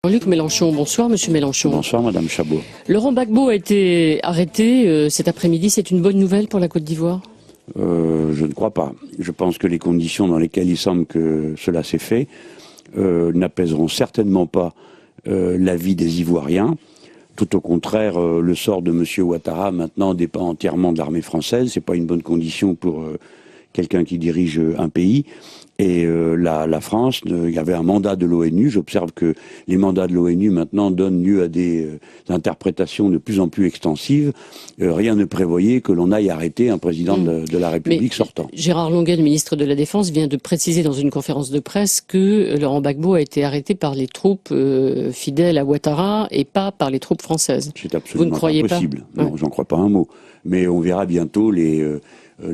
Jean-Luc Mélenchon, bonsoir Monsieur Mélenchon. Bonsoir Madame Chabot. Laurent Gbagbo a été arrêté cet après-midi, c'est une bonne nouvelle pour la Côte d'Ivoire? Je ne crois pas. Je pense que les conditions dans lesquelles il semble que cela s'est fait n'apaiseront certainement pas la vie des Ivoiriens. Tout au contraire, le sort de M. Ouattara maintenant dépend entièrement de l'armée française. C'est pas une bonne condition pour quelqu'un qui dirige un pays. Et la France, il y avait un mandat de l'ONU. J'observe que les mandats de l'ONU maintenant donnent lieu à des interprétations de plus en plus extensives. Rien ne prévoyait que l'on aille arrêter un président de la République sortant. Gérard Longuet, le ministre de la Défense, vient de préciser dans une conférence de presse que Laurent Gbagbo a été arrêté par les troupes fidèles à Ouattara et pas par les troupes françaises. C'est absolument impossible. Non, j'en crois pas un mot. Mais on verra bientôt les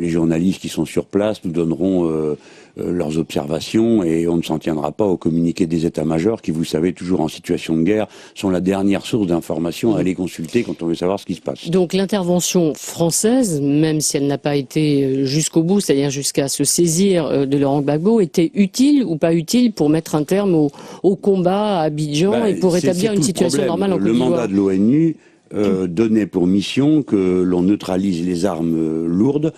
journalistes qui sont sur place nous donneront leurs observations et on ne s'en tiendra pas au communiqué des états-majors qui, vous savez, toujours en situation de guerre, sont la dernière source d'information à aller consulter quand on veut savoir ce qui se passe. Donc l'intervention française, même si elle n'a pas été jusqu'au bout, c'est-à-dire jusqu'à se saisir de Laurent Gbagbo, était utile ou pas utile pour mettre un terme au combat à Abidjan et pour rétablir une situation normale en Côte d'Ivoire? Le mandat de l'ONU donnait pour mission que l'on neutralise les armes lourdes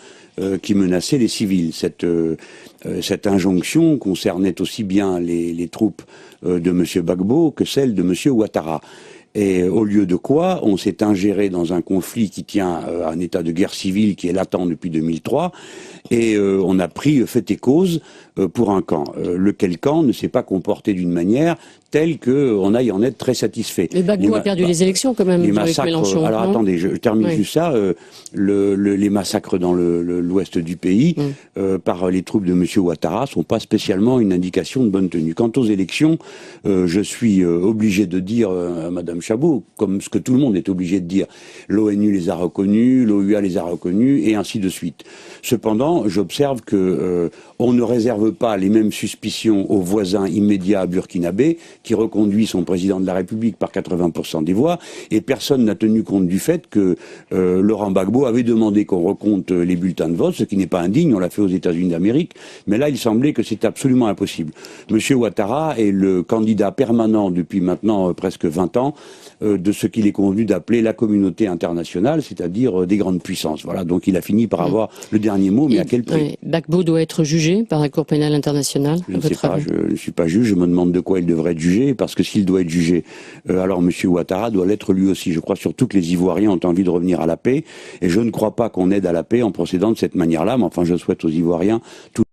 qui menaçaient les civils. Cette injonction concernait aussi bien les troupes de M. Gbagbo que celles de M. Ouattara. Et au lieu de quoi, on s'est ingéré dans un conflit qui tient à un état de guerre civile qui est latent depuis 2003, et on a pris fait et cause pour un camp. Lequel camp ne s'est pas comporté d'une manière telle qu'on aille en être très satisfait. Mais Gbagbo a perdu les élections quand même, avec Mélenchon. Alors attendez, je termine juste ça. Les massacres dans l'ouest du pays par les troupes de M. Ouattara sont pas spécialement une indication de bonne tenue. Quant aux élections, je suis obligé de dire à Madame Chabot, comme ce que tout le monde est obligé de dire, l'ONU les a reconnus, l'OUA les a reconnus, et ainsi de suite. Cependant, j'observe que on ne réserve pas les mêmes suspicions aux voisins immédiats burkinabés, qui reconduit son président de la République par 80% des voix, et personne n'a tenu compte du fait que Laurent Gbagbo avait demandé qu'on recompte les bulletins de vote, ce qui n'est pas indigne, on l'a fait aux États-Unis d'Amérique, mais là il semblait que c'était absolument impossible. Monsieur Ouattara est le candidat permanent depuis maintenant presque 20 ans de ce qu'il est convenu d'appeler la communauté internationale, c'est-à-dire des grandes puissances. Voilà, donc il a fini par avoir le dernier mot, mais à quel prix? Gbagbo doit être jugé par la Cour pénale internationale? Je ne sais pas, je ne suis pas juge, je me demande de quoi il devrait être jugé, parce que s'il doit être jugé, alors M. Ouattara doit l'être lui aussi. Je crois surtout que les Ivoiriens ont envie de revenir à la paix, et je ne crois pas qu'on aide à la paix en procédant de cette manière-là, mais enfin je souhaite aux Ivoiriens tout